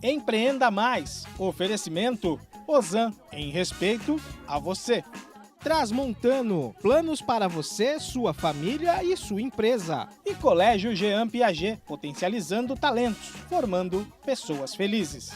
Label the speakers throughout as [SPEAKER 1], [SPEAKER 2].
[SPEAKER 1] Empreenda mais. Oferecimento Ozan, em respeito a você. Transmontano, planos para você, sua família e sua empresa. E Colégio Jean Piaget, potencializando talentos, formando pessoas felizes.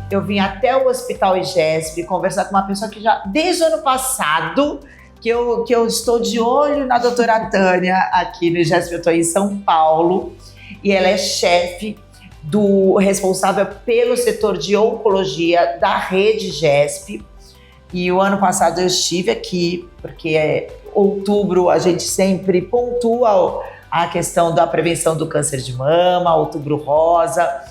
[SPEAKER 2] Eu vim até o Hospital IGESP conversar com uma pessoa que já, desde o ano passado, que eu estou de olho na doutora Tânia aqui no IGESP. Eu estou em São Paulo e ela é chefe responsável pelo setor de oncologia da rede IGESP. E o ano passado eu estive aqui, porque outubro a gente sempre pontua a questão da prevenção do câncer de mama, outubro rosa.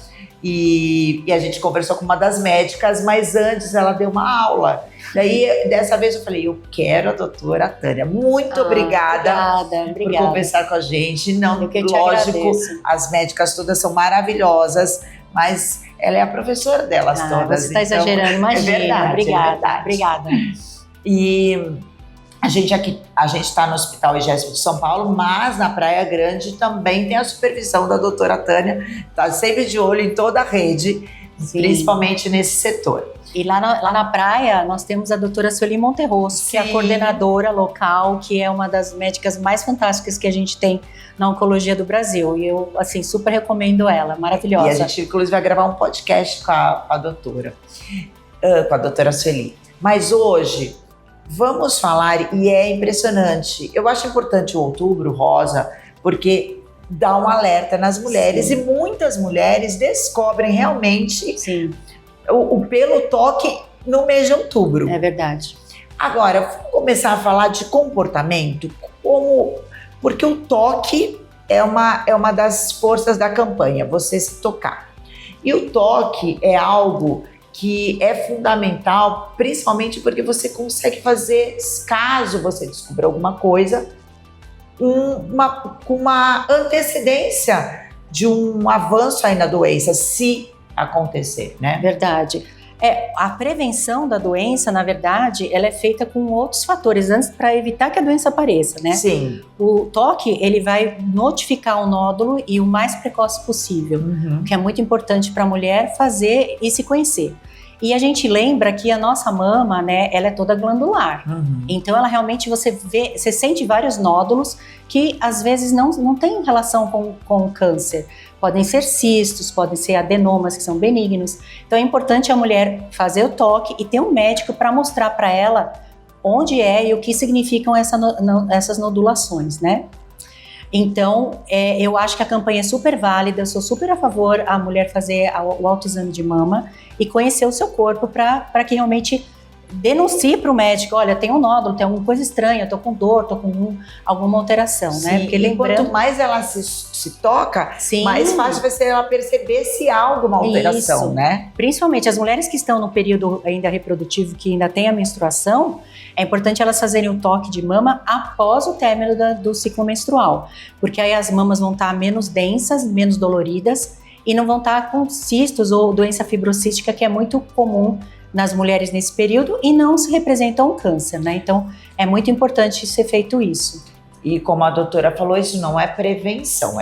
[SPEAKER 2] E a gente conversou com uma das médicas, mas antes ela deu uma aula. Daí, dessa vez eu falei, eu quero a doutora Tânia. Muito obrigada por conversar com a gente. Não, lógico, as médicas todas são maravilhosas, mas ela é a professora delas todas.
[SPEAKER 3] Você está exagerando, imagina.
[SPEAKER 2] É verdade,
[SPEAKER 3] obrigada. Obrigada.
[SPEAKER 2] E a gente está no Hospital IGESP de São Paulo, mas na Praia Grande também tem a supervisão da doutora Tânia, está sempre de olho em toda a rede, sim, principalmente nesse setor.
[SPEAKER 3] E lá na praia nós temos a doutora Sueli Monterroso, sim, que é a coordenadora local, que é uma das médicas mais fantásticas que a gente tem na oncologia do Brasil. E eu, assim, super recomendo ela, maravilhosa.
[SPEAKER 2] E a gente, inclusive, vai gravar um podcast com a doutora Sueli. Mas hoje vamos falar, e é impressionante, eu acho importante o Outubro Rosa, porque dá um alerta nas mulheres, sim, e muitas mulheres descobrem realmente, sim, pelo toque no mês de outubro.
[SPEAKER 3] É verdade.
[SPEAKER 2] Agora, vamos começar a falar de comportamento, porque o toque é uma das forças da campanha, você se tocar. E o toque é algo que é fundamental, principalmente porque você consegue fazer, caso você descubra alguma coisa, com uma antecedência de um avanço aí na doença, se acontecer, né?
[SPEAKER 3] Verdade. A prevenção da doença, na verdade, ela é feita com outros fatores antes para evitar que a doença apareça, né?
[SPEAKER 2] Sim.
[SPEAKER 3] O toque, ele vai notificar o nódulo e o mais precoce possível, que é muito importante para a mulher fazer e se conhecer. E a gente lembra que a nossa mama, né, ela é toda glandular. Então, ela realmente, você sente vários nódulos que, às vezes, não tem relação com o câncer. Podem ser cistos, podem ser adenomas, que são benignos. Então, é importante a mulher fazer o toque e ter um médico para mostrar para ela onde é e o que significam essas nodulações, né? Então, eu acho que a campanha é super válida, eu sou super a favor a mulher fazer o autoexame de mama e conhecer o seu corpo para que realmente denuncie para o médico, olha, tem um nódulo, tem alguma coisa estranha, eu tô com dor, tô com alguma alteração, sim, né?
[SPEAKER 2] Porque quanto mais ela se toca, sim, mais fácil vai ser ela perceber se há alguma alteração, isso, né?
[SPEAKER 3] Principalmente as mulheres que estão no período ainda reprodutivo, que ainda tem a menstruação, é importante elas fazerem o toque de mama após o término do ciclo menstrual, porque aí as mamas vão estar menos densas, menos doloridas e não vão estar com cistos ou doença fibrocística, que é muito comum nas mulheres nesse período e não se representa um câncer, né? Então, é muito importante ser feito isso.
[SPEAKER 2] E como a doutora falou, isso não é prevenção,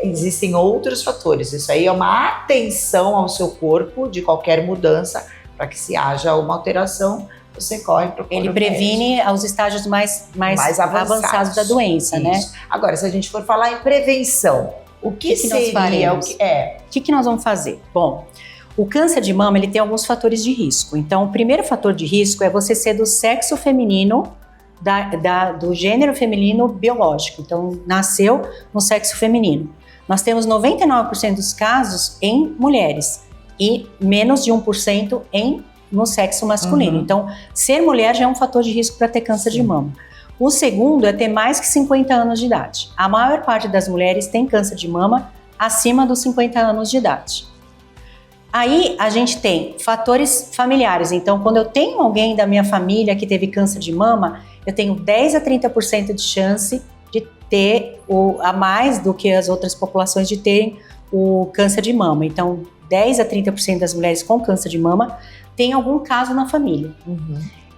[SPEAKER 2] existem outros fatores. Isso aí é uma atenção ao seu corpo de qualquer mudança, para que se haja uma alteração, você corre para o
[SPEAKER 3] Ele previne aos estágios mais avançados da doença, isso, né?
[SPEAKER 2] Agora, se a gente for falar em prevenção, o que
[SPEAKER 3] nós faremos? O que nós vamos fazer? Bom, o câncer de mama, ele tem alguns fatores de risco. Então, o primeiro fator de risco é você ser do sexo feminino, do gênero feminino biológico. Então, nasceu no sexo feminino. Nós temos 99% dos casos em mulheres e menos de 1% no sexo masculino. Então, ser mulher já é um fator de risco para ter câncer de mama. O segundo é ter mais que 50 anos de idade. A maior parte das mulheres tem câncer de mama acima dos 50 anos de idade. Aí a gente tem fatores familiares. Então, quando eu tenho alguém da minha família que teve câncer de mama, eu tenho 10 a 30% de chance de ter a mais do que as outras populações de terem o câncer de mama. Então, 10 a 30% das mulheres com câncer de mama tem algum caso na família.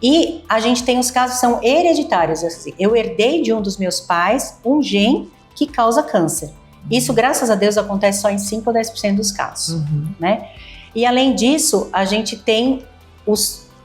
[SPEAKER 3] E a gente tem os casos que são hereditários. Assim, eu herdei de um dos meus pais um gene que causa câncer. Isso, graças a Deus, acontece só em 5 ou 10% dos casos, né? E além disso, a gente tem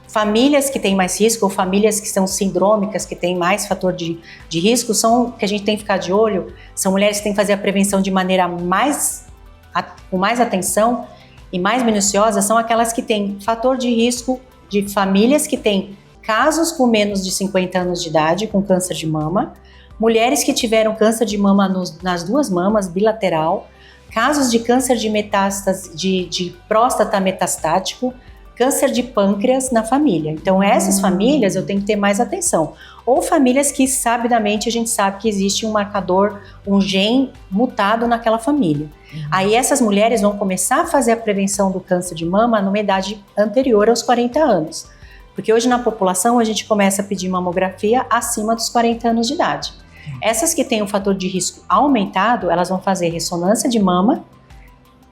[SPEAKER 3] famílias que têm mais risco, ou famílias que são sindrômicas, que têm mais fator de risco, que a gente tem que ficar de olho, são mulheres que têm que fazer a prevenção de maneira com mais atenção e mais minuciosa, são aquelas que têm fator de risco de famílias que têm casos com menos de 50 anos de idade, com câncer de mama, mulheres que tiveram câncer de mama nas duas mamas, bilateral, casos de câncer de metástase, de próstata metastático, câncer de pâncreas na família. Então, essas famílias eu tenho que ter mais atenção. Ou famílias que, sabidamente, a gente sabe que existe um marcador, um gene mutado naquela família. Aí essas mulheres vão começar a fazer a prevenção do câncer de mama numa idade anterior aos 40 anos. Porque hoje na população a gente começa a pedir mamografia acima dos 40 anos de idade. Essas que têm um fator de risco aumentado, elas vão fazer ressonância de mama,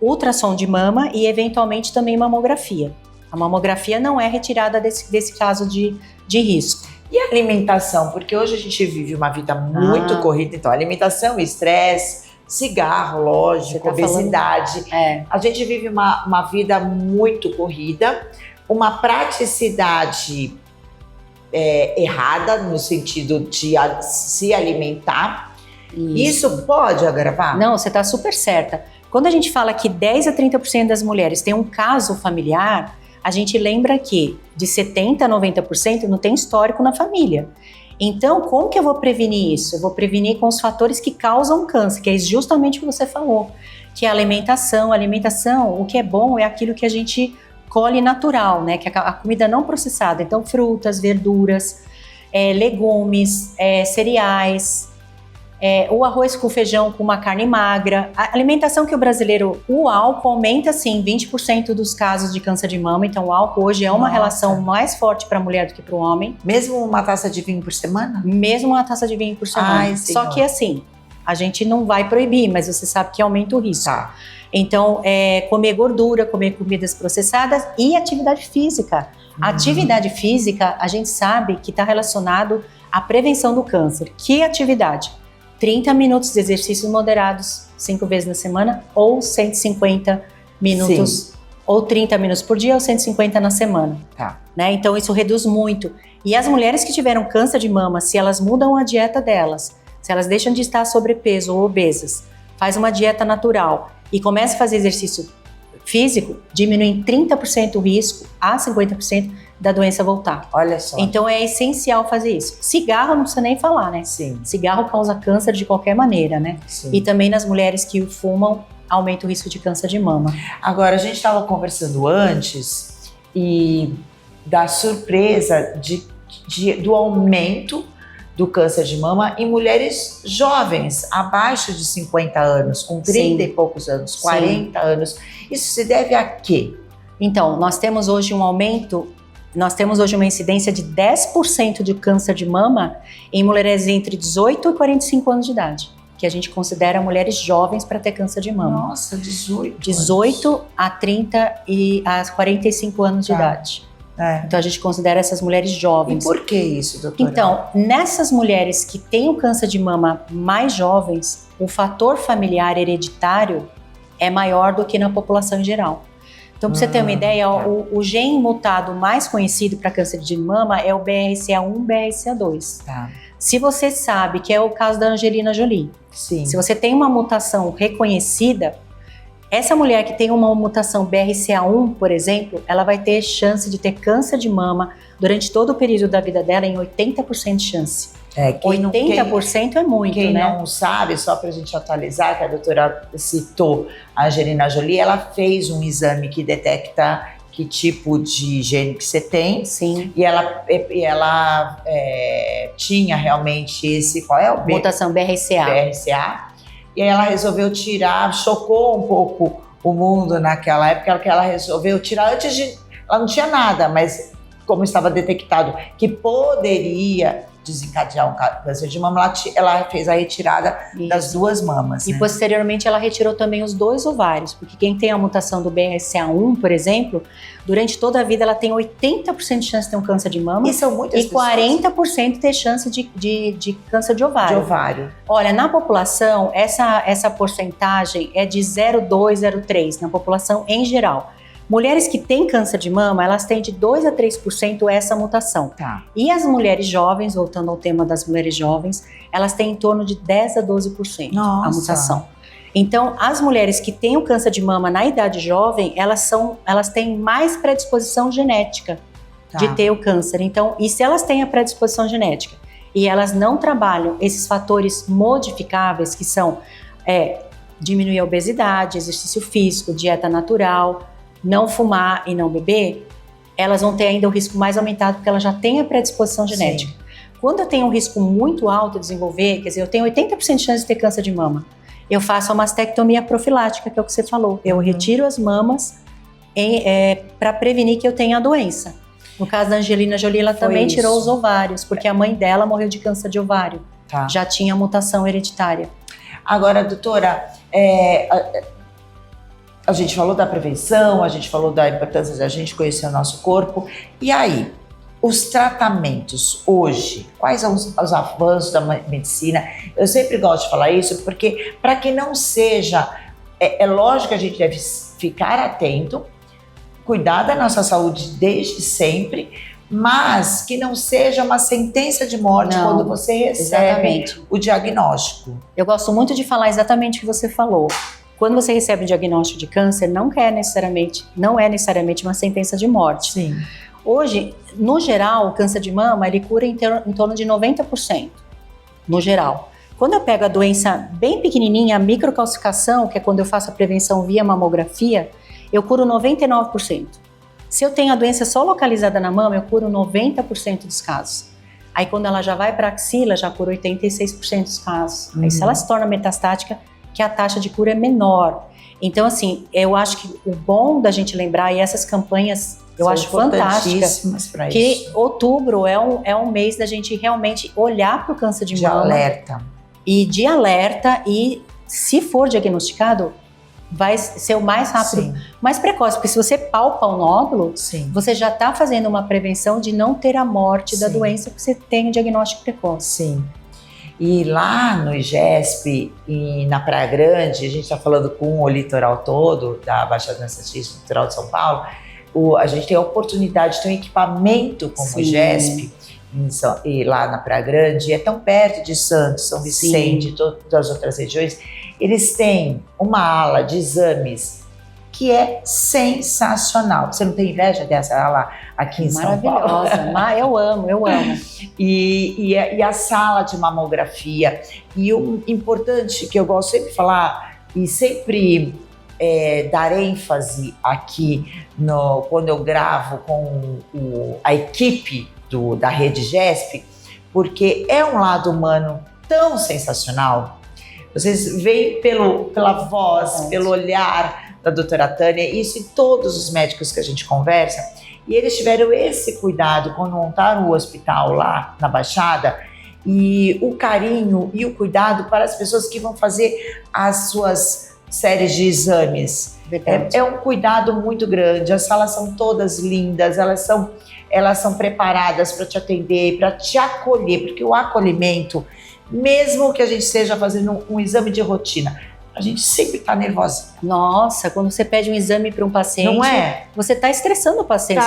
[SPEAKER 3] ultrassom de mama e eventualmente também mamografia. A mamografia não é retirada desse caso de risco.
[SPEAKER 2] E a alimentação? Porque hoje a gente vive uma vida muito corrida, então alimentação, estresse, cigarro, lógico, obesidade. A gente vive uma vida muito corrida, uma praticidade errada no sentido de se alimentar. Isso pode agravar?
[SPEAKER 3] Não, você está super certa. Quando a gente fala que 10 a 30% das mulheres têm um caso familiar, a gente lembra que de 70% a 90% não tem histórico na família. Então, como que eu vou prevenir isso? Eu vou prevenir com os fatores que causam câncer, que é justamente o que você falou, que é a alimentação. A alimentação, o que é bom é aquilo que a gente colhe natural, né? Que é a comida não processada. Então, frutas, verduras, legumes, cereais, o arroz com feijão com uma carne magra. A alimentação que o álcool aumenta, sim, 20% dos casos de câncer de mama. Então, o álcool hoje é uma relação mais forte para a mulher do que para o homem.
[SPEAKER 2] Mesmo uma taça de vinho por semana?
[SPEAKER 3] Mesmo uma taça de vinho por semana. Só que, assim, a gente não vai proibir, mas você sabe que aumenta o risco.
[SPEAKER 2] Tá.
[SPEAKER 3] Então, comer gordura, comer comidas processadas e atividade física. A atividade física, a gente sabe que está relacionado à prevenção do câncer. Que atividade? 30 minutos de exercícios moderados, 5 vezes na semana, ou 150 minutos, ou 30 minutos por dia, ou 150 na semana.
[SPEAKER 2] Tá.
[SPEAKER 3] Né? Então, isso reduz muito. E as mulheres que tiveram câncer de mama, se elas mudam a dieta delas, se elas deixam de estar sobrepeso ou obesas, faz uma dieta natural e começa a fazer exercício físico, diminui em 30% o risco a 50% da doença voltar.
[SPEAKER 2] Olha só.
[SPEAKER 3] Então é essencial fazer isso. Cigarro não precisa nem falar, né?
[SPEAKER 2] Sim.
[SPEAKER 3] Cigarro causa câncer de qualquer maneira, né?
[SPEAKER 2] Sim.
[SPEAKER 3] E também nas mulheres que fumam, aumenta o risco de câncer de mama.
[SPEAKER 2] Agora, a gente estava conversando antes e da surpresa do aumento do câncer de mama em mulheres jovens, abaixo de 50 anos, com 30 e poucos anos, 40 anos. Isso se deve a quê?
[SPEAKER 3] Então, nós temos hoje uma incidência de 10% de câncer de mama em mulheres entre 18 e 45 anos de idade, que a gente considera mulheres jovens para ter câncer de mama.
[SPEAKER 2] Nossa, 18
[SPEAKER 3] 18 a 30 e a 45 anos de idade. Então a gente considera essas mulheres jovens.
[SPEAKER 2] E por que isso, doutora?
[SPEAKER 3] Então, nessas mulheres que têm o câncer de mama mais jovens, o fator familiar hereditário é maior do que na população em geral. Então, para você ter uma ideia, o gene mutado mais conhecido para câncer de mama é o BRCA1, BRCA2.
[SPEAKER 2] Tá.
[SPEAKER 3] Se você sabe, que é o caso da Angelina Jolie,
[SPEAKER 2] Sim.
[SPEAKER 3] se você tem uma mutação reconhecida, essa mulher que tem uma mutação BRCA1, por exemplo, ela vai ter chance de ter câncer de mama durante todo o período da vida dela em 80% de chance. 80% é muito,
[SPEAKER 2] quem
[SPEAKER 3] né?
[SPEAKER 2] Quem não sabe, só para a gente atualizar, que a doutora citou a Angelina Jolie, ela fez um exame que detecta que tipo de gene que você tem.
[SPEAKER 3] Sim.
[SPEAKER 2] E ela tinha realmente esse, qual é o
[SPEAKER 3] Mutação BRCA.
[SPEAKER 2] BRCA. E aí ela resolveu tirar, chocou um pouco o mundo naquela época, que ela resolveu tirar antes de... Ela não tinha nada, mas como estava detectado que poderia desencadear um câncer de mama, ela fez a retirada das 2 mamas.
[SPEAKER 3] E posteriormente ela retirou também os 2 ovários, porque quem tem a mutação do BRCA1, por exemplo, durante toda a vida ela tem 80% de chance de ter um câncer de mama.
[SPEAKER 2] E são muitas pessoas. 40%
[SPEAKER 3] ter chance de câncer de ovário.
[SPEAKER 2] De ovário.
[SPEAKER 3] Olha, na população, essa porcentagem é de 0,2, 0,3 na população em geral. Mulheres que têm câncer de mama, elas têm de 2 a 3% essa mutação.
[SPEAKER 2] Tá.
[SPEAKER 3] E as mulheres jovens, voltando ao tema das mulheres jovens, elas têm em torno de 10 a 12%
[SPEAKER 2] Nossa.
[SPEAKER 3] a mutação. Então, as mulheres que têm o câncer de mama na idade jovem, elas têm mais predisposição genética de ter o câncer. Então, e se elas têm a predisposição genética e elas não trabalham esses fatores modificáveis, que são diminuir a obesidade, exercício físico, dieta natural, não fumar e não beber, elas vão ter ainda o risco mais aumentado porque elas já têm a predisposição genética. Sim. Quando eu tenho um risco muito alto de desenvolver, quer dizer, eu tenho 80% de chance de ter câncer de mama, eu faço a mastectomia profilática, que é o que você falou. Eu retiro as mamas para prevenir que eu tenha a doença. No caso da Angelina Jolie, ela também tirou os ovários, porque a mãe dela morreu de câncer de ovário. Tá. Já tinha mutação hereditária.
[SPEAKER 2] Agora, doutora, a gente falou da prevenção, a gente falou da importância de a gente conhecer o nosso corpo. E aí, os tratamentos hoje, quais são os avanços da medicina? Eu sempre gosto de falar isso, porque para que não seja... É lógico que a gente deve ficar atento, cuidar da nossa saúde desde sempre, mas que não seja uma sentença de morte quando você recebe o diagnóstico.
[SPEAKER 3] Eu gosto muito de falar exatamente o que você falou. Quando você recebe o diagnóstico de câncer, não é necessariamente uma sentença de morte.
[SPEAKER 2] Sim.
[SPEAKER 3] Hoje, no geral, o câncer de mama, ele cura em torno de 90%, no geral. Quando eu pego a doença bem pequenininha, a microcalcificação, que é quando eu faço a prevenção via mamografia, eu curo 99%. Se eu tenho a doença só localizada na mama, eu curo 90% dos casos. Aí quando ela já vai para a axila, já cura 86% dos casos. Aí se ela se torna metastática, que a taxa de cura é menor. Então, assim, eu acho que o bom da gente lembrar, e essas campanhas eu acho fantásticas, que outubro é um mês da gente realmente olhar para o câncer de mama. De alerta, e se for diagnosticado, vai ser o mais rápido, mais precoce, porque se você palpa o nódulo, você já está fazendo uma prevenção de não ter a morte da doença, porque você tem o diagnóstico precoce.
[SPEAKER 2] Sim. E lá no IGESP e na Praia Grande, a gente está falando com o litoral todo, da Baixada Santista, do litoral de São Paulo, a gente tem a oportunidade de ter um equipamento como o IGESP, e lá na Praia Grande, é tão perto de Santos, São Vicente, e todas as outras regiões. Eles têm uma ala de exames que é sensacional. Você não tem inveja dessa ala aqui em São Paulo?
[SPEAKER 3] Maravilhosa, eu amo.
[SPEAKER 2] E a sala de mamografia. E o importante que eu gosto sempre de falar, e sempre dar ênfase aqui quando eu gravo com a equipe da Rede GESP, porque é um lado humano tão sensacional. Vocês veem pela voz, pelo olhar da doutora Tânia, isso em todos os médicos que a gente conversa, e eles tiveram esse cuidado quando montaram o hospital lá na Baixada, e o carinho e o cuidado para as pessoas que vão fazer as suas séries de exames. É um cuidado muito grande, as salas são todas lindas, elas são preparadas para te atender, para te acolher, porque o acolhimento, mesmo que a gente esteja fazendo um exame de rotina, a gente sempre está nervosa.
[SPEAKER 3] Nossa, quando você pede um exame para um paciente,
[SPEAKER 2] não é?
[SPEAKER 3] Você está estressando o paciente.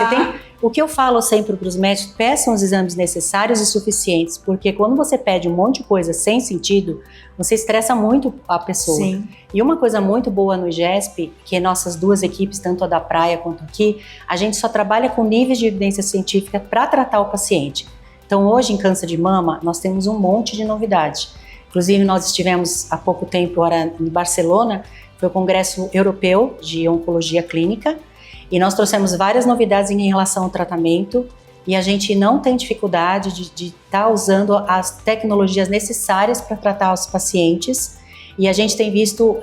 [SPEAKER 3] O que eu falo sempre para os médicos, peçam os exames necessários e suficientes, porque quando você pede um monte de coisa sem sentido, você estressa muito a pessoa.
[SPEAKER 2] Sim.
[SPEAKER 3] E uma coisa muito boa no IGESP, que nossas duas equipes, tanto a da praia quanto aqui, a gente só trabalha com níveis de evidência científica para tratar o paciente. Então hoje em câncer de mama, nós temos um monte de novidade. Inclusive, nós estivemos há pouco tempo agora em Barcelona, foi o Congresso Europeu de Oncologia Clínica, E nós trouxemos várias novidades em relação ao tratamento e a gente não tem dificuldade de estar usando as tecnologias necessárias para tratar os pacientes. E a gente tem visto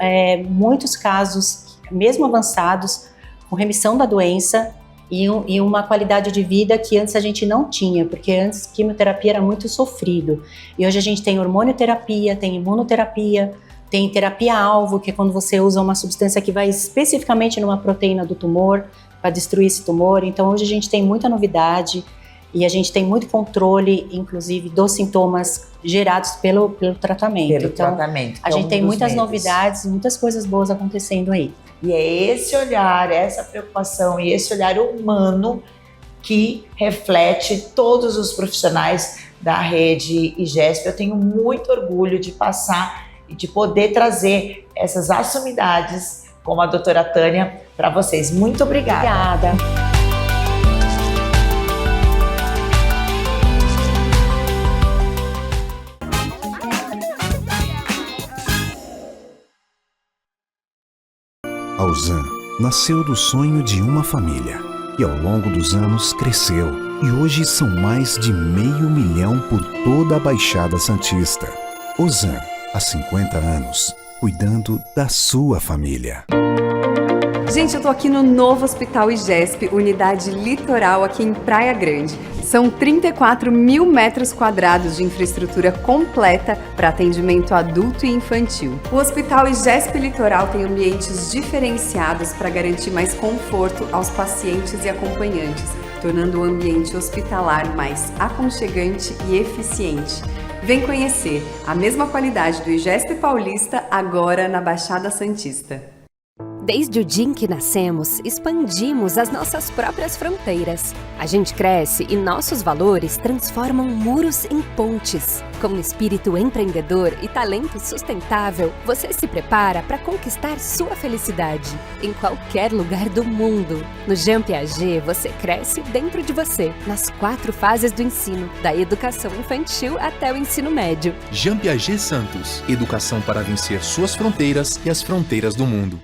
[SPEAKER 3] muitos casos, mesmo avançados, com remissão da doença e uma qualidade de vida que antes a gente não tinha, porque antes quimioterapia era muito sofrido. E hoje a gente tem hormonioterapia, tem imunoterapia, tem terapia-alvo, que é quando você usa uma substância que vai especificamente numa proteína do tumor, para destruir esse tumor. Então hoje a gente tem muita novidade e a gente tem muito controle, inclusive, dos sintomas gerados pelo tratamento. A gente tem muitas novidades, muitas coisas boas acontecendo aí.
[SPEAKER 2] E é esse olhar, essa preocupação e esse olhar humano que reflete todos os profissionais da rede IGESP. Eu tenho muito orgulho de passar e de poder trazer essas assumidades como a doutora Tânia para vocês. Muito obrigada.
[SPEAKER 3] Obrigada.
[SPEAKER 4] A Ozan nasceu do sonho de uma família e ao longo dos anos cresceu. E hoje são mais de 500 mil por toda a Baixada Santista. Ozan, há 50 anos, cuidando da sua família.
[SPEAKER 5] Gente, eu tô aqui no novo Hospital IGESP, unidade litoral aqui em Praia Grande. São 34 mil metros quadrados de infraestrutura completa para atendimento adulto e infantil. O Hospital IGESP Litoral tem ambientes diferenciados para garantir mais conforto aos pacientes e acompanhantes, tornando o ambiente hospitalar mais aconchegante e eficiente. Vem conhecer a mesma qualidade do IGESP Paulista agora na Baixada Santista.
[SPEAKER 6] Desde o dia em que nascemos, expandimos as nossas próprias fronteiras. A gente cresce e nossos valores transformam muros em pontes. Com espírito empreendedor e talento sustentável, você se prepara para conquistar sua felicidade em qualquer lugar do mundo. No Jean Piaget, você cresce dentro de você, nas 4 fases do ensino, da educação infantil até o ensino médio.
[SPEAKER 7] Jean Piaget Santos, educação para vencer suas fronteiras e as fronteiras do mundo.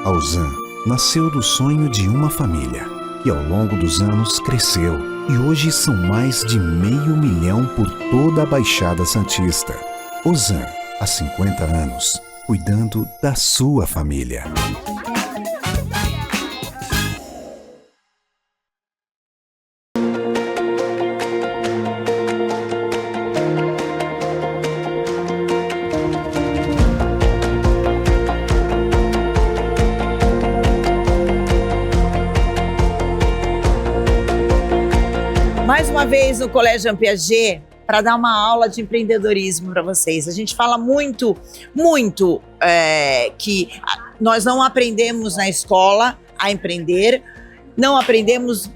[SPEAKER 4] A Ozan nasceu do sonho de uma família e ao longo dos anos cresceu. E hoje são mais de 500 mil por toda a Baixada Santista. Ozan, há 50 anos, cuidando da sua família.
[SPEAKER 2] Mais uma vez no Colégio Jean Piaget para dar uma aula de empreendedorismo para vocês. A gente fala muito que nós não aprendemos na escola a empreender, não aprendemos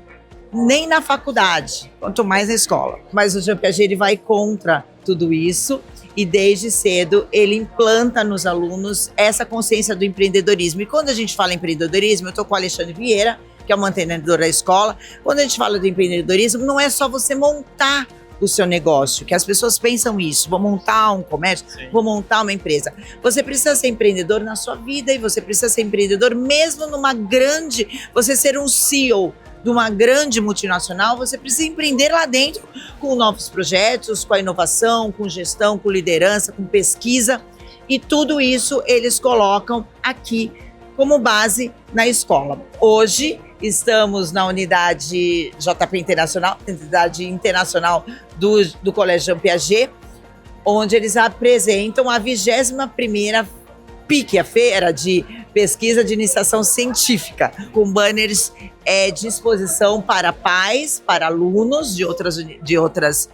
[SPEAKER 2] nem na faculdade, quanto mais na escola. Mas o Jean Piaget ele vai contra tudo isso e desde cedo ele implanta nos alunos essa consciência do empreendedorismo. E quando a gente fala em empreendedorismo, eu estou com o Alexandre Vieira, que é o mantenedor da escola. Quando a gente fala do empreendedorismo, não é só você montar o seu negócio, que as pessoas pensam isso, vou montar um comércio, vou montar uma empresa. Você precisa ser empreendedor na sua vida e você precisa ser empreendedor mesmo você ser um CEO de uma grande multinacional, você precisa empreender lá dentro com novos projetos, com a inovação, com gestão, com liderança, com pesquisa e tudo isso eles colocam aqui como base na escola. Hoje estamos na unidade JP Internacional, unidade internacional do Colégio Jean Piaget, onde eles apresentam a 21ª PIC, a Feira de Pesquisa de Iniciação Científica, com banners de exposição para pais, para alunos de outras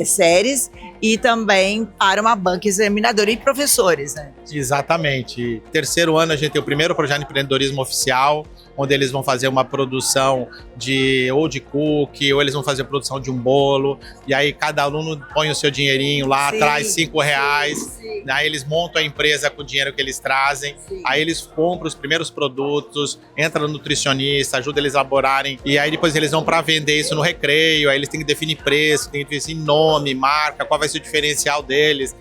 [SPEAKER 2] séries e também para uma banca examinadora e professores, né?
[SPEAKER 8] Exatamente. Terceiro ano a gente tem o primeiro projeto de empreendedorismo oficial, onde eles vão fazer uma produção de cookie, ou eles vão fazer a produção de um bolo, e aí cada aluno põe o seu dinheirinho lá, traz R$5, aí eles montam a empresa com o dinheiro que eles trazem, aí eles compram os primeiros produtos, entra no nutricionista, ajuda eles a elaborarem, e aí depois eles vão para vender isso no recreio, aí eles têm que definir preço, têm que definir nome, marca, qual vai ser o diferencial deles.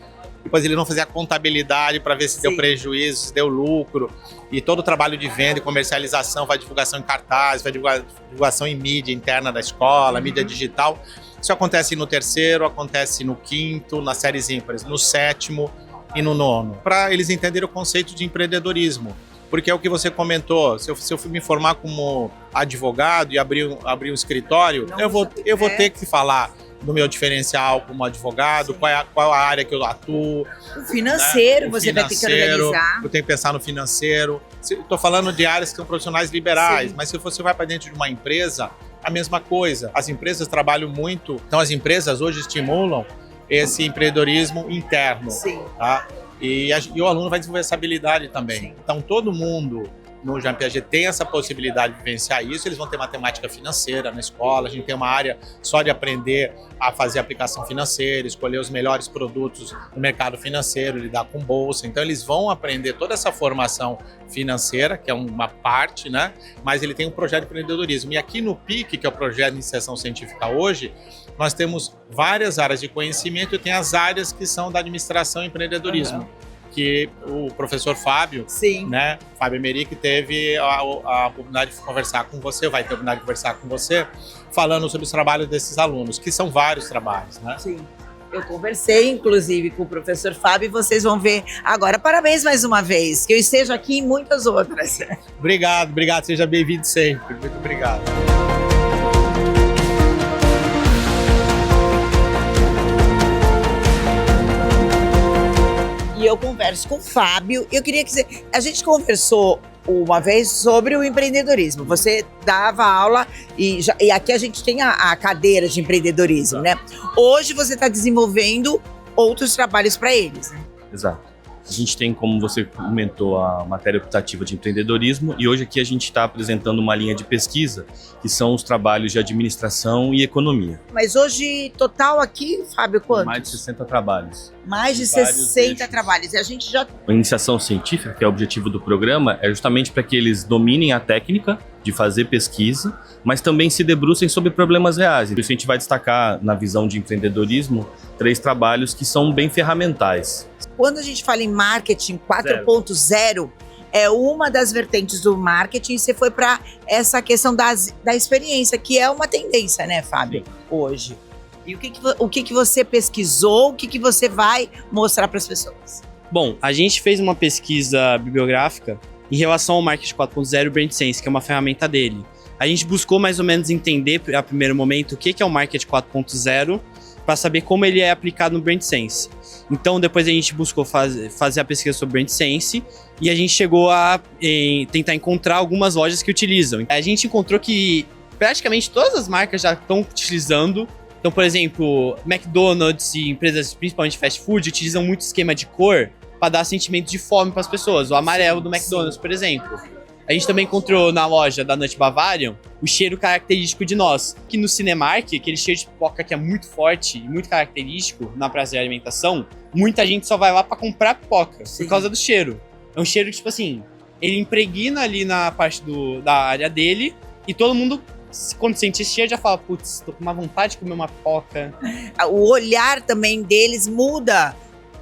[SPEAKER 8] depois eles vão fazer a contabilidade para ver se deu prejuízo, se deu lucro, e todo o trabalho de venda e comercialização, vai divulgação em cartaz, vai divulgação em mídia interna da escola, mídia digital. Isso acontece no terceiro, acontece no quinto, nas séries ímpares, no sétimo e no nono, para eles entenderem o conceito de empreendedorismo. Porque é o que você comentou, se eu me formar como advogado e abrir um escritório, eu vou ter que falar do meu diferencial como advogado, qual a área que eu atuo.
[SPEAKER 2] O financeiro, né? Vai ter que organizar. Eu
[SPEAKER 8] tenho que pensar no financeiro. Estou falando de áreas que são profissionais liberais, mas se você vai para dentro de uma empresa, a mesma coisa. As empresas trabalham muito, então as empresas hoje estimulam esse empreendedorismo interno.
[SPEAKER 2] Sim.
[SPEAKER 8] Tá? E o aluno vai desenvolver essa habilidade também. Sim. Então todo mundo no Jean Piaget tem essa possibilidade de vivenciar isso. Eles vão ter matemática financeira na escola, a gente tem uma área só de aprender a fazer aplicação financeira, escolher os melhores produtos no mercado financeiro, lidar com bolsa. Então eles vão aprender toda essa formação financeira, que é uma parte, né? Mas ele tem um projeto de empreendedorismo. E aqui no PIC, que é o projeto de iniciação científica hoje, nós temos várias áreas de conhecimento e tem as áreas que são da administração e empreendedorismo. Que o professor Fábio, né, Fábio Emerick, teve a oportunidade de conversar com você, vai ter a oportunidade de conversar com você, falando sobre os trabalhos desses alunos, que são vários trabalhos, né?
[SPEAKER 2] Sim. Eu conversei, inclusive, com o professor Fábio e vocês vão ver agora. Parabéns mais uma vez, que eu esteja aqui e muitas outras.
[SPEAKER 8] Obrigado, seja bem-vindo sempre. Muito obrigado.
[SPEAKER 2] E eu converso com o Fábio. Eu queria dizer, a gente conversou uma vez sobre o empreendedorismo. Você dava aula e aqui a gente tem a cadeira de empreendedorismo, né? Hoje você está desenvolvendo outros trabalhos para eles, né?
[SPEAKER 9] Exato. A gente tem, como você comentou, a matéria optativa de empreendedorismo e hoje aqui a gente está apresentando uma linha de pesquisa que são os trabalhos de administração e economia.
[SPEAKER 2] Mas hoje, total aqui, Fábio, quantos?
[SPEAKER 9] Mais de 60 trabalhos.
[SPEAKER 2] Mais de 60 trabalhos. E a gente já...
[SPEAKER 9] A iniciação científica, que é o objetivo do programa, é justamente para que eles dominem a técnica de fazer pesquisa, mas também se debrucem sobre problemas reais. Por isso a gente vai destacar, na visão de empreendedorismo, 3 trabalhos que são bem ferramentais.
[SPEAKER 2] Quando a gente fala em marketing 4.0, é uma das vertentes do marketing, você foi para essa questão da experiência, que é uma tendência, né, Fábio, hoje. E o que você pesquisou, o que você vai mostrar para as pessoas?
[SPEAKER 10] Bom, a gente fez uma pesquisa bibliográfica em relação ao Marketing 4.0 e o Brand Sense, que é uma ferramenta dele. A gente buscou mais ou menos entender, a primeiro momento, o que é o Marketing 4.0, para saber como ele é aplicado no Brand Sense. Então, depois a gente buscou fazer a pesquisa sobre Brand Sense e a gente chegou a tentar encontrar algumas lojas que utilizam. A gente encontrou que praticamente todas as marcas já estão utilizando. Então, por exemplo, McDonald's e empresas principalmente fast food utilizam muito esquema de cor para dar sentimento de fome para as pessoas. O amarelo do McDonald's, por exemplo. A gente também encontrou na loja da Nut Bavarian o cheiro característico de nós. Que no Cinemark, aquele cheiro de pipoca que é muito forte e muito característico na praça de alimentação, muita gente só vai lá para comprar pipoca por causa do cheiro. É um cheiro que, tipo assim, ele impregna ali na parte da área dele e todo mundo, quando sente esse cheiro, já fala, putz, tô com uma vontade de comer uma pipoca.
[SPEAKER 2] O olhar também deles muda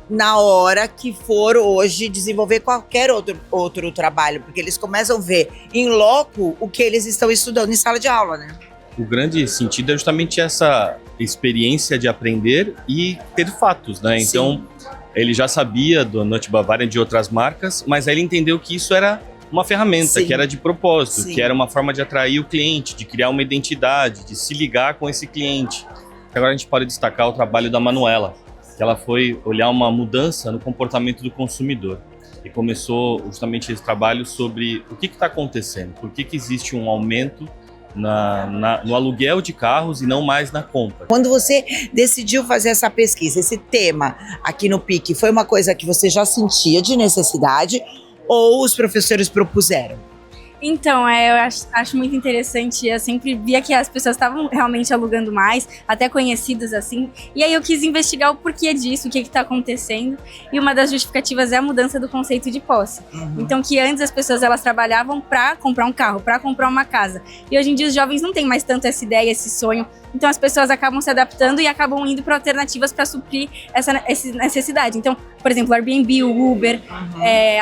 [SPEAKER 2] na hora que for hoje desenvolver qualquer outro trabalho, porque eles começam a ver em loco o que eles estão estudando em sala de aula, né?
[SPEAKER 9] O grande sentido é justamente essa experiência de aprender e ter fatos, né?
[SPEAKER 2] Sim.
[SPEAKER 9] Então, ele já sabia do Nut Bavarian de outras marcas, mas aí ele entendeu que isso era uma ferramenta,
[SPEAKER 2] Sim.
[SPEAKER 9] que era de propósito,
[SPEAKER 2] Sim.
[SPEAKER 9] que era uma forma de atrair o cliente, de criar uma identidade, de se ligar com esse cliente. Agora a gente pode destacar o trabalho da Manuela, que ela foi olhar uma mudança no comportamento do consumidor e começou justamente esse trabalho sobre o que está acontecendo, por que existe um aumento no aluguel de carros e não mais na compra.
[SPEAKER 2] Quando você decidiu fazer essa pesquisa, esse tema aqui no PIC, foi uma coisa que você já sentia de necessidade ou os professores propuseram?
[SPEAKER 11] Então, eu acho muito interessante, eu sempre via que as pessoas estavam realmente alugando mais, até conhecidas assim, e aí eu quis investigar o porquê disso, o que está acontecendo, e uma das justificativas é a mudança do conceito de posse. Então, que antes as pessoas elas trabalhavam para comprar um carro, para comprar uma casa, e hoje em dia os jovens não têm mais tanto essa ideia, esse sonho, então as pessoas acabam se adaptando e acabam indo para alternativas para suprir essa necessidade. Então, Por exemplo, o Airbnb, o Uber,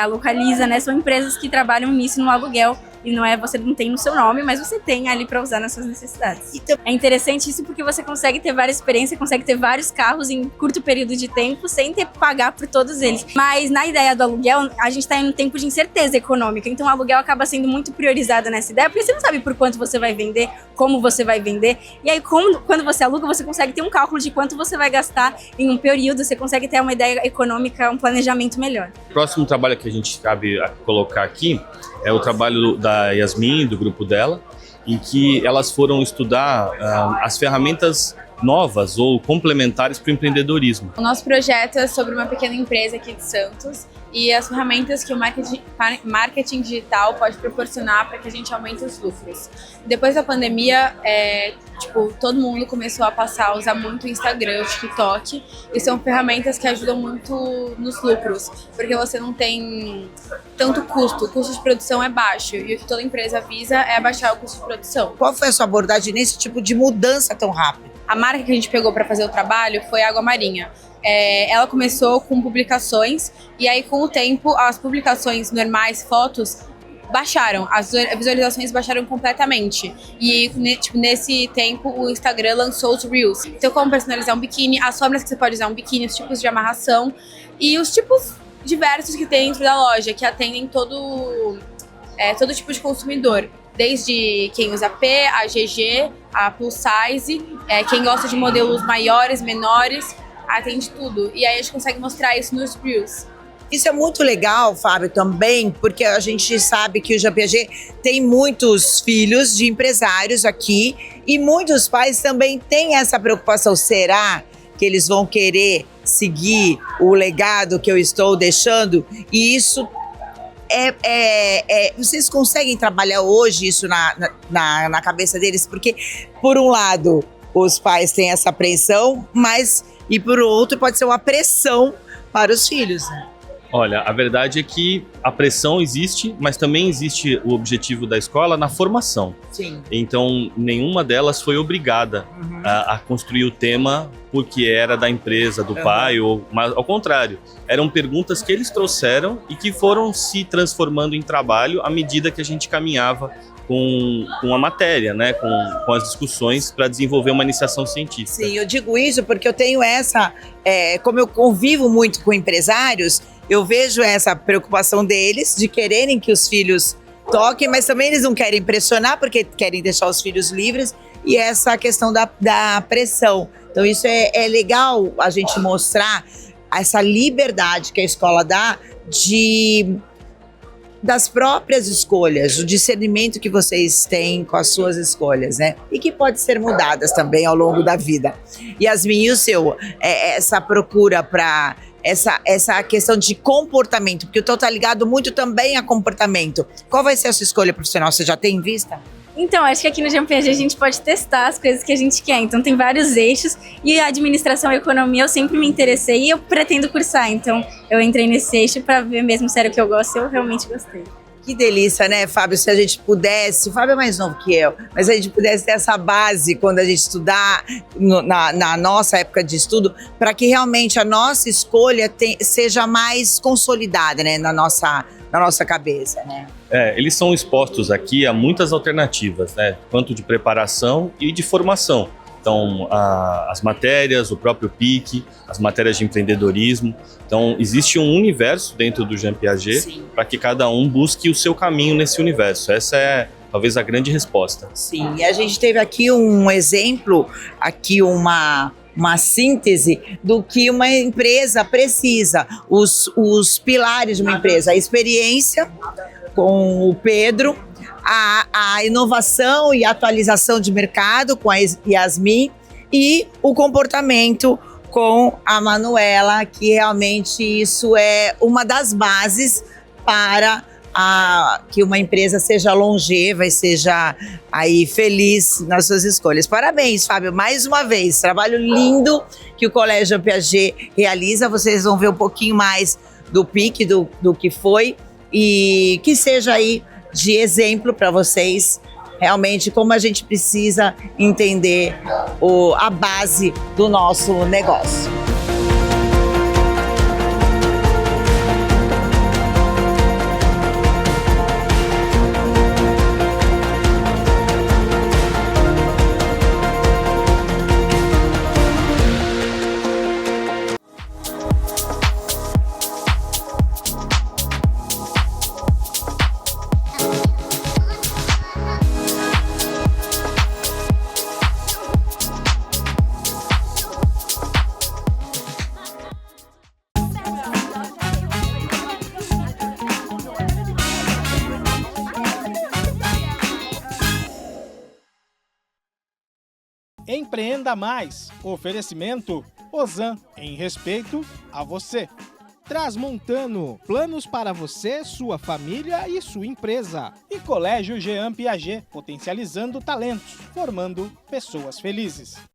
[SPEAKER 11] a Localiza, né? São empresas que trabalham nisso no aluguel. E não é, você não tem no seu nome, mas você tem ali para usar nas suas necessidades. Então, é interessante isso porque você consegue ter várias experiências, consegue ter vários carros em curto período de tempo sem ter que pagar por todos eles. Mas na ideia do aluguel, a gente está em um tempo de incerteza econômica, então o aluguel acaba sendo muito priorizado nessa ideia, porque você não sabe por quanto você vai vender, como você vai vender. E aí, quando você aluga, você consegue ter um cálculo de quanto você vai gastar em um período, você consegue ter uma ideia econômica, um planejamento melhor.
[SPEAKER 9] O próximo trabalho que a gente cabe colocar aqui é o trabalho da Yasmin, do grupo dela, em que elas foram estudar as ferramentas novas ou complementares para o empreendedorismo.
[SPEAKER 12] O nosso projeto é sobre uma pequena empresa aqui de Santos e as ferramentas que o marketing digital pode proporcionar para que a gente aumente os lucros. Depois da pandemia, todo mundo começou a passar a usar muito o Instagram, o TikTok, e são ferramentas que ajudam muito nos lucros, porque você não tem tanto custo, o custo de produção é baixo, e o que toda empresa visa é abaixar o custo de produção.
[SPEAKER 2] Qual foi a sua abordagem nesse tipo de mudança tão rápida?
[SPEAKER 12] A marca que a gente pegou para fazer o trabalho foi a Água Marinha. Ela começou com publicações e aí com o tempo as publicações normais, fotos, baixaram, as visualizações baixaram completamente. E nesse tempo o Instagram lançou os Reels. Então como personalizar um biquíni, as formas que você pode usar um biquíni, os tipos de amarração e os tipos diversos que tem dentro da loja, que atendem todo tipo de consumidor. Desde quem usa P, a GG, a plus size, quem gosta de modelos maiores, menores, atende tudo. E aí a gente consegue mostrar isso nos Reels.
[SPEAKER 2] Isso é muito legal, Fábio, também, porque a gente sabe que o Jean Piaget tem muitos filhos de empresários aqui e muitos pais também têm essa preocupação. Será que eles vão querer seguir o legado que eu estou deixando? E isso vocês conseguem trabalhar hoje isso na cabeça deles? Porque, por um lado, os pais têm essa apreensão, e por outro, pode ser uma pressão para os filhos, né?
[SPEAKER 9] Olha, a verdade é que a pressão existe, mas também existe o objetivo da escola na formação.
[SPEAKER 2] Sim.
[SPEAKER 9] Então, nenhuma delas foi obrigada a construir o tema porque era da empresa, do pai, mas ao contrário. Eram perguntas que eles trouxeram e que foram se transformando em trabalho à medida que a gente caminhava com a matéria, né? com as discussões para desenvolver uma iniciação científica.
[SPEAKER 2] Sim, eu digo isso porque eu tenho como eu convivo muito com empresários, eu vejo essa preocupação deles de quererem que os filhos toquem, mas também eles não querem pressionar porque querem deixar os filhos livres, e essa questão da pressão. Então isso é legal a gente mostrar essa liberdade que a escola dá das próprias escolhas, o discernimento que vocês têm com as suas escolhas, né? E que pode ser mudadas também ao longo da vida. Yasmin, e o seu? Essa procura para essa questão de comportamento, porque o teu tá ligado muito também a comportamento. Qual vai ser a sua escolha profissional? Você já tem em vista?
[SPEAKER 11] Então, acho que aqui no Jean Piaget a gente pode testar as coisas que a gente quer. Então, tem vários eixos. E a administração e economia eu sempre me interessei e eu pretendo cursar. Então, eu entrei nesse eixo para ver mesmo se era o que eu gosto. Eu realmente gostei.
[SPEAKER 2] Que delícia, né, Fábio? Se a gente pudesse... O Fábio é mais novo que eu. Mas se a gente pudesse ter essa base quando a gente estudar, na nossa época de estudo, para que realmente a nossa escolha seja mais consolidada, né, na nossa cabeça, né?
[SPEAKER 9] Eles são expostos aqui a muitas alternativas, né? Quanto de preparação e de formação. Então, as matérias, o próprio PIC, as matérias de empreendedorismo. Então, existe um universo dentro do Jean Piaget para que cada um busque o seu caminho nesse universo. Essa é talvez a grande resposta.
[SPEAKER 2] Sim, e a gente teve aqui um exemplo, uma síntese do que uma empresa precisa, os pilares de uma empresa, a experiência com o Pedro, a inovação e atualização de mercado com a Yasmin e o comportamento com a Manuela, que realmente isso é uma das bases para que uma empresa seja longeva e seja aí feliz nas suas escolhas. Parabéns, Fábio, mais uma vez, trabalho lindo que o Colégio Piaget realiza. Vocês vão ver um pouquinho mais do PIC, do que foi, e que seja aí de exemplo para vocês, realmente como a gente precisa entender a base do nosso negócio.
[SPEAKER 1] Empreenda mais. Oferecimento Ozan, em respeito a você. Transmontano, planos para você, sua família e sua empresa. E Colégio Jean Piaget, potencializando talentos, formando pessoas felizes.